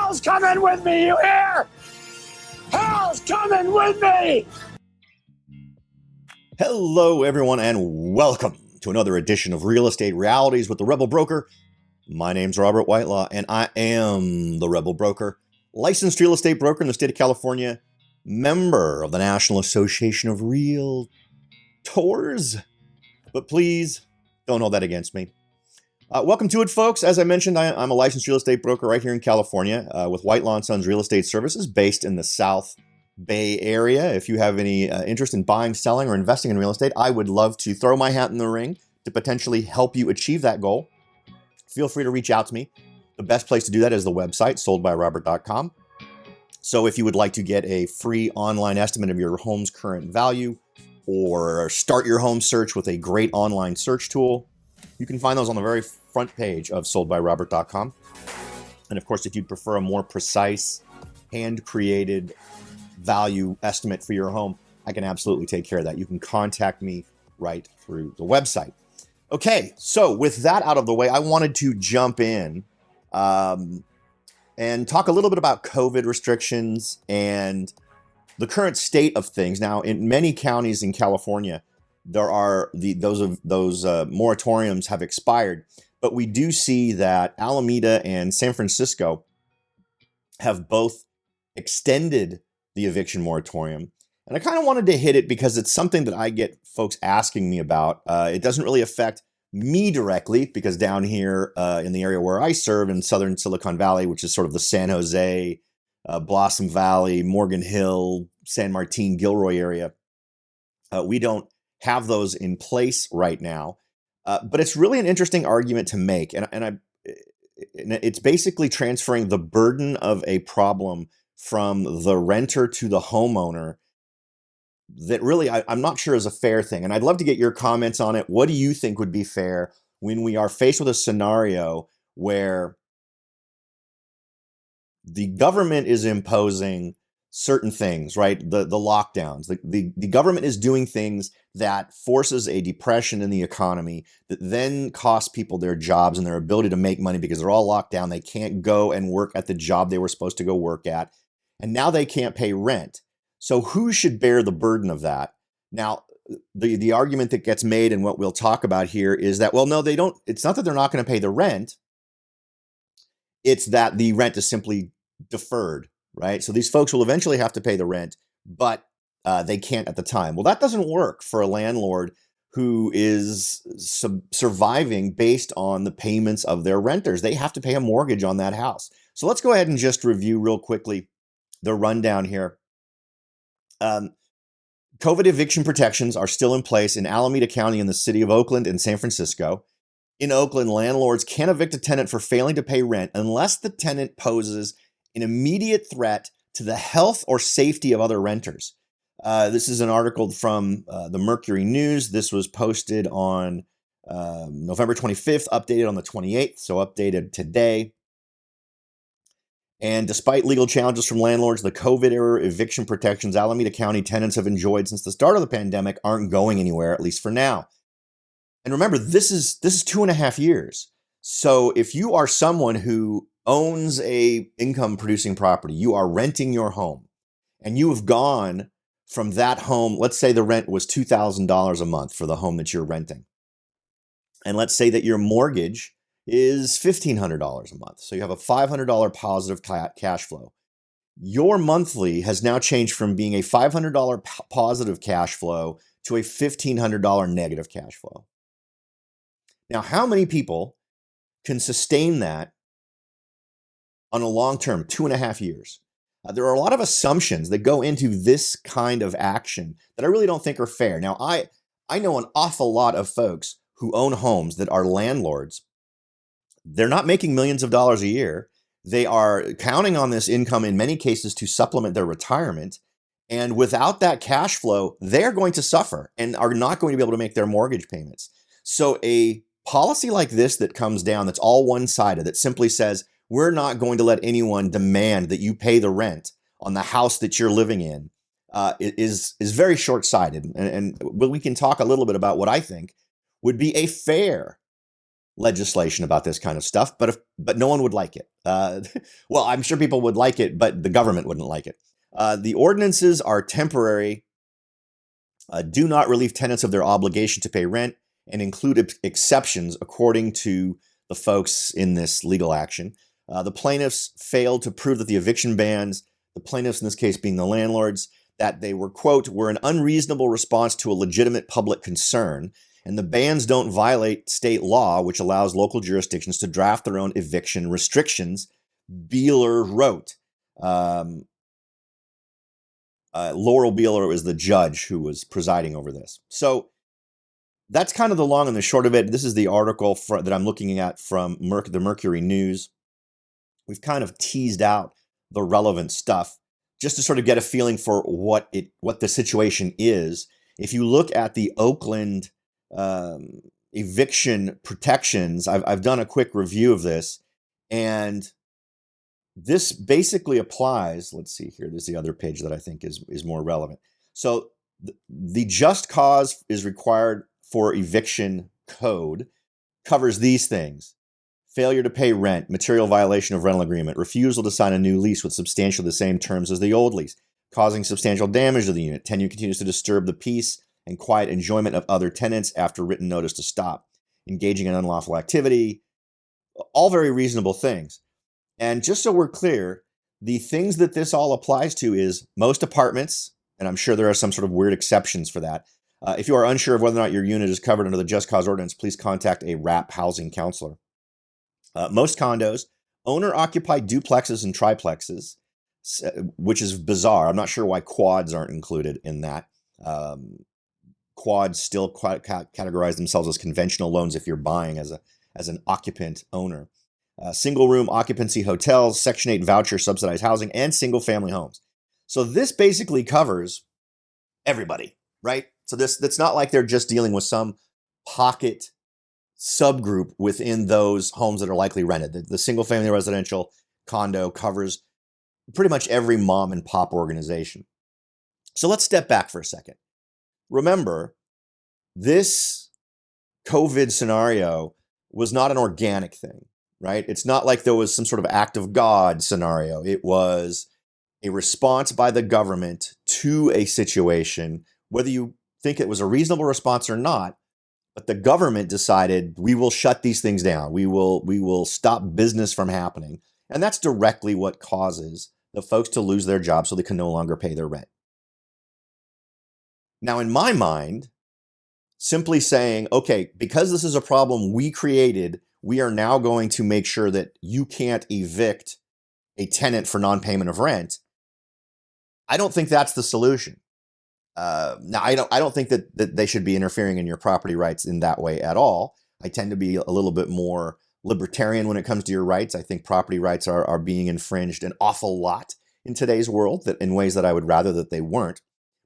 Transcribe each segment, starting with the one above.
Hell's coming with me, you hear? Hell's coming with me! Hello, everyone, and welcome to another edition of Real Estate Realities with the Rebel Broker. My name's Robert Whitelaw, and I am the Rebel Broker, licensed real estate broker in the state of California, member of the National Association of Realtors. But please, don't hold that against me. Welcome to it, folks. As I mentioned, I'm a licensed real estate broker right here in California with Whitelaw & Sons Real Estate Services based in the South Bay Area. If you have any interest in buying, selling, or investing in real estate, I would love to throw my hat in the ring to potentially help you achieve that goal. Feel free to reach out to me. The best place to do that is the website, soldbyrobert.com. So if you would like to get a free online estimate of your home's current value or start your home search with a great online search tool, you can find those on the very front page of soldbyrobert.com. And of course, if you'd prefer a more precise, hand-created value estimate for your home, I can absolutely take care of that. You can contact me right through the website. Okay, so with that out of the way, I wanted to jump in and talk a little bit about COVID restrictions and the current state of things. Now, in many counties in California, there are those moratoriums have expired, but we do see that Alameda and San Francisco have both extended the eviction moratorium. And I kind of wanted to hit it because it's something that I get folks asking me about. It doesn't really affect me directly because down here in the area where I serve in Southern Silicon Valley, which is sort of the San Jose, Blossom Valley, Morgan Hill, San Martin, Gilroy area, we don't have those in place right now. But it's really an interesting argument to make. And it's basically transferring the burden of a problem from the renter to the homeowner that really I'm not sure is a fair thing. And I'd love to get your comments on it. What do you think would be fair when we are faced with a scenario where the government is imposing certain things, right? The lockdowns, the government is doing things that forces a depression in the economy that then costs people their jobs and their ability to make money because they're all locked down. They can't go and work at the job they were supposed to go work at. And now they can't pay rent. So who should bear the burden of that? Now, the argument that gets made and what we'll talk about here is that, well, no, they don't. It's not that they're not going to pay the rent. It's that the rent is simply deferred, right? So these folks will eventually have to pay the rent, but they can't at the time. Well, that doesn't work for a landlord who is surviving based on the payments of their renters. They have to pay a mortgage on that house. So let's go ahead and just review real quickly the rundown here. COVID eviction protections are still in place in Alameda County in the city of Oakland and San Francisco. In Oakland, landlords can evict a tenant for failing to pay rent unless the tenant poses an immediate threat to the health or safety of other renters. This is an article from the Mercury News. This was posted on November 25th, updated on the 28th, so updated today. And despite legal challenges from landlords, the COVID-era eviction protections Alameda County tenants have enjoyed since the start of the pandemic aren't going anywhere, at least for now. And remember, this is 2.5 years. So if you are someone who owns a income-producing property, you are renting your home, and you have gone from that home, let's say the rent was $2,000 a month for the home that you're renting. And let's say that your mortgage is $1,500 a month. So you have a $500 positive cash flow. Your monthly has now changed from being a $500 positive cash flow to a $1,500 negative cash flow. Now, how many people can sustain that on a long term, 2.5 years? There are a lot of assumptions that go into this kind of action that I really don't think are fair. Now, I know an awful lot of folks who own homes that are landlords. They're not making millions of dollars a year. They are counting on this income in many cases to supplement their retirement. And without that cash flow, they're going to suffer and are not going to be able to make their mortgage payments. So a policy like this that comes down, that's all one-sided, that simply says, we're not going to let anyone demand that you pay the rent on the house that you're living in, is very short-sighted. And we can talk a little bit about what I think would be a fair legislation about this kind of stuff, but no one would like it. Well, I'm sure people would like it, but the government wouldn't like it. The ordinances are temporary, do not relieve tenants of their obligation to pay rent, and include exceptions according to the folks in this legal action. The plaintiffs failed to prove that the eviction bans, the plaintiffs in this case being the landlords, that they were, quote, were an unreasonable response to a legitimate public concern. And the bans don't violate state law, which allows local jurisdictions to draft their own eviction restrictions, Beeler wrote. Laurel Beeler was the judge who was presiding over this. So that's kind of the long and the short of it. This is the article that I'm looking at from the Mercury News. We've kind of teased out the relevant stuff just to sort of get a feeling for what the situation is. If you look at the Oakland eviction protections, I've done a quick review of this, and this basically applies. Let's see here. There's the other page that I think is more relevant. So the just cause is required for eviction code covers these things: failure to pay rent, material violation of rental agreement, refusal to sign a new lease with substantially the same terms as the old lease, causing substantial damage to the unit, tenant continues to disturb the peace and quiet enjoyment of other tenants after written notice to stop, engaging in unlawful activity, all very reasonable things. And just so we're clear, the things that this all applies to is most apartments, and I'm sure there are some sort of weird exceptions for that. If you are unsure of whether or not your unit is covered under the Just Cause Ordinance, please contact a RAP housing counselor. Most condos, owner-occupied duplexes and triplexes, which is bizarre. I'm not sure why quads aren't included in that. Quads still categorize themselves as conventional loans if you're buying as an occupant owner. Single-room occupancy hotels, Section 8 voucher subsidized housing, and single-family homes. So this basically covers everybody, right? So that's not like they're just dealing with some pocket subgroup within those homes that are likely rented. The single-family residential condo covers pretty much every mom and pop organization. So let's step back for a second. Remember, this COVID scenario was not an organic thing, right? It's not like there was some sort of act of God scenario. It was a response by the government to a situation, whether you think it was a reasonable response or not. But the government decided we will shut these things down. We will stop business from happening. And that's directly what causes the folks to lose their jobs so they can no longer pay their rent. Now, in my mind, simply saying, okay, because this is a problem we created, we are now going to make sure that you can't evict a tenant for non-payment of rent. I don't think that's the solution. Now, I don't think that they should be interfering in your property rights in that way at all. I tend to be a little bit more libertarian when it comes to your rights. I think property rights are being infringed an awful lot in today's world, that in ways that I would rather that they weren't.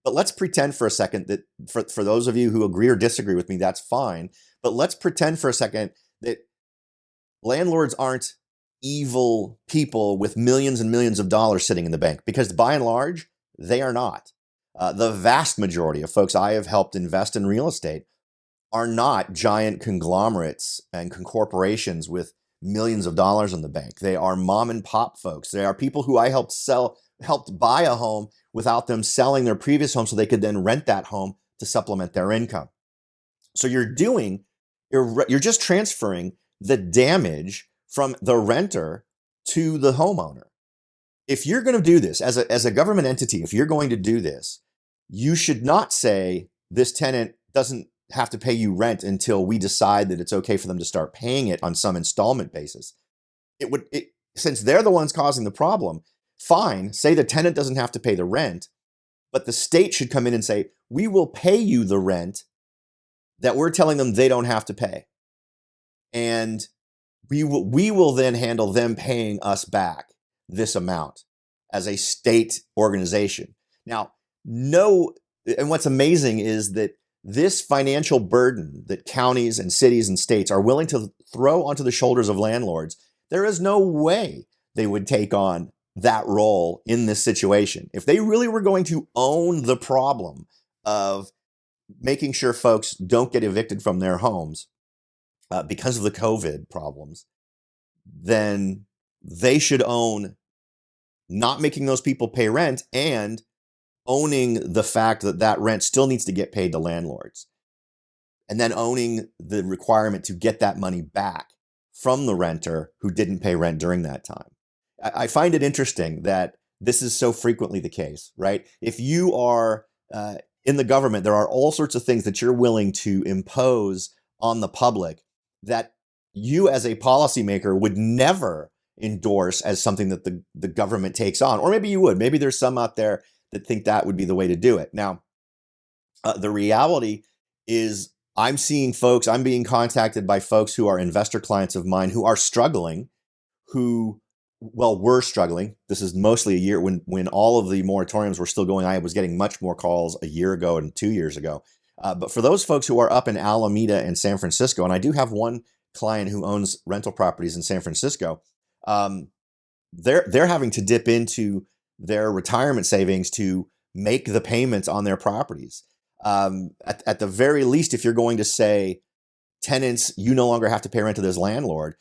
But let's pretend for a second that for those of you who agree or disagree with me, that's fine. But let's pretend for a second that landlords aren't evil people with millions and millions of dollars sitting in the bank, because by and large, they are not. The vast majority of folks I have helped invest in real estate are not giant conglomerates and corporations with millions of dollars in the bank. They are mom and pop folks. They are people who I helped buy a home without them selling their previous home so they could then rent that home to supplement their income. So you're just transferring the damage from the renter to the homeowner. If you're going to do this as a government entity, if you're going to do this, you should not say this tenant doesn't have to pay you rent until we decide that it's okay for them to start paying it on some installment basis. Since they're the ones causing the problem, fine, say the tenant doesn't have to pay the rent, but the state should come in and say, we will pay you the rent that we're telling them they don't have to pay. And we will then handle them paying us back this amount as a state organization. Now, and what's amazing is that this financial burden that counties and cities and states are willing to throw onto the shoulders of landlords, there is no way they would take on that role in this situation. If they really were going to own the problem of making sure folks don't get evicted from their homes, because of the COVID problems, then they should own not making those people pay rent and owning the fact that that rent still needs to get paid to landlords, and then owning the requirement to get that money back from the renter who didn't pay rent during that time. I find it interesting that this is so frequently the case, right? If you are in the government, there are all sorts of things that you're willing to impose on the public that you as a policymaker would never endorse as something that the government takes on. Or maybe you would. Maybe there's some out there that think that would be the way to do it. Now, the reality is I'm being contacted by folks who are investor clients of mine who are struggling, were struggling. This is mostly a year when all of the moratoriums were still going. I was getting much more calls a year ago and 2 years ago. But for those folks who are up in Alameda and San Francisco, and I do have one client who owns rental properties in San Francisco, they're having to dip into their retirement savings to make the payments on their properties. At the very least, if you're going to say, tenants, you no longer have to pay rent to this landlord,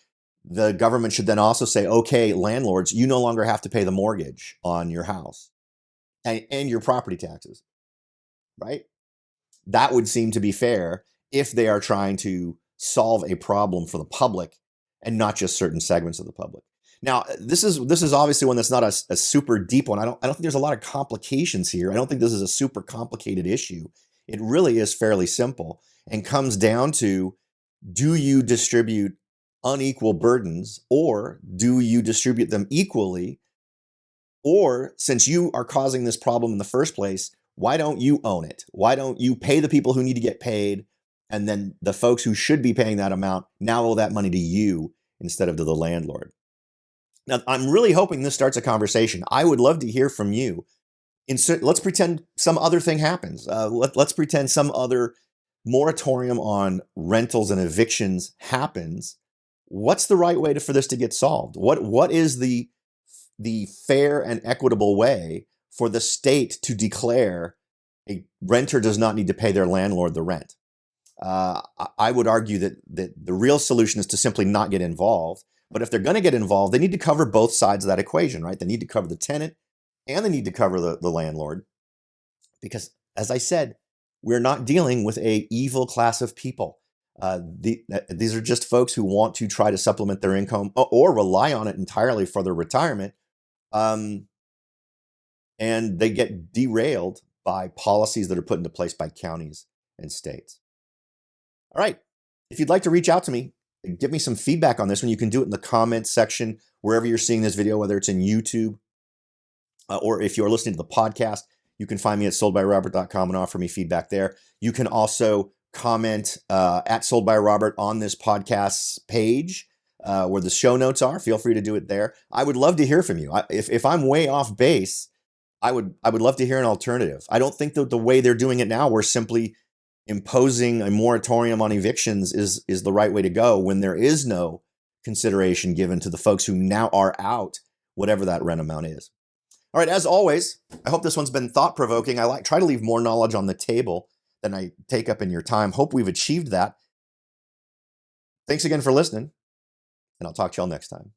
the government should then also say, okay, landlords, you no longer have to pay the mortgage on your house and your property taxes, right? That would seem to be fair if they are trying to solve a problem for the public and not just certain segments of the public. Now, this is obviously one that's not a super deep one. I don't think there's a lot of complications here. I don't think this is a super complicated issue. It really is fairly simple and comes down to, do you distribute unequal burdens, or do you distribute them equally? Or, since you are causing this problem in the first place, why don't you own it? Why don't you pay the people who need to get paid, and then the folks who should be paying that amount now owe that money to you instead of to the landlord? Now, I'm really hoping this starts a conversation. I would love to hear from you. Let's pretend some other thing happens. Let's pretend some other moratorium on rentals and evictions happens. What's the right way for this to get solved? What is the fair and equitable way for the state to declare a renter does not need to pay their landlord the rent? I would argue that the real solution is to simply not get involved. But if they're going to get involved, they need to cover both sides of that equation, right? They need to cover the tenant and they need to cover the landlord. Because, as I said, we're not dealing with an evil class of people. These are just folks who want to try to supplement their income or rely on it entirely for their retirement. And they get derailed by policies that are put into place by counties and states. All right. If you'd like to reach out to me, give me some feedback on this one, you can do it in the comments section, wherever you're seeing this video, whether it's in YouTube or if you're listening to the podcast, you can find me at soldbyrobert.com and offer me feedback there. You can also comment at soldbyrobert on this podcast's page where the show notes are. Feel free to do it there. I would love to hear from you. If I'm way off base, I would love to hear an alternative. I don't think that the way they're doing it now, we're simply imposing a moratorium on evictions is the right way to go when there is no consideration given to the folks who now are out, whatever that rent amount is. All right, as always, I hope this one's been thought-provoking. I try to leave more knowledge on the table than I take up in your time. Hope we've achieved that. Thanks again for listening, and I'll talk to y'all next time.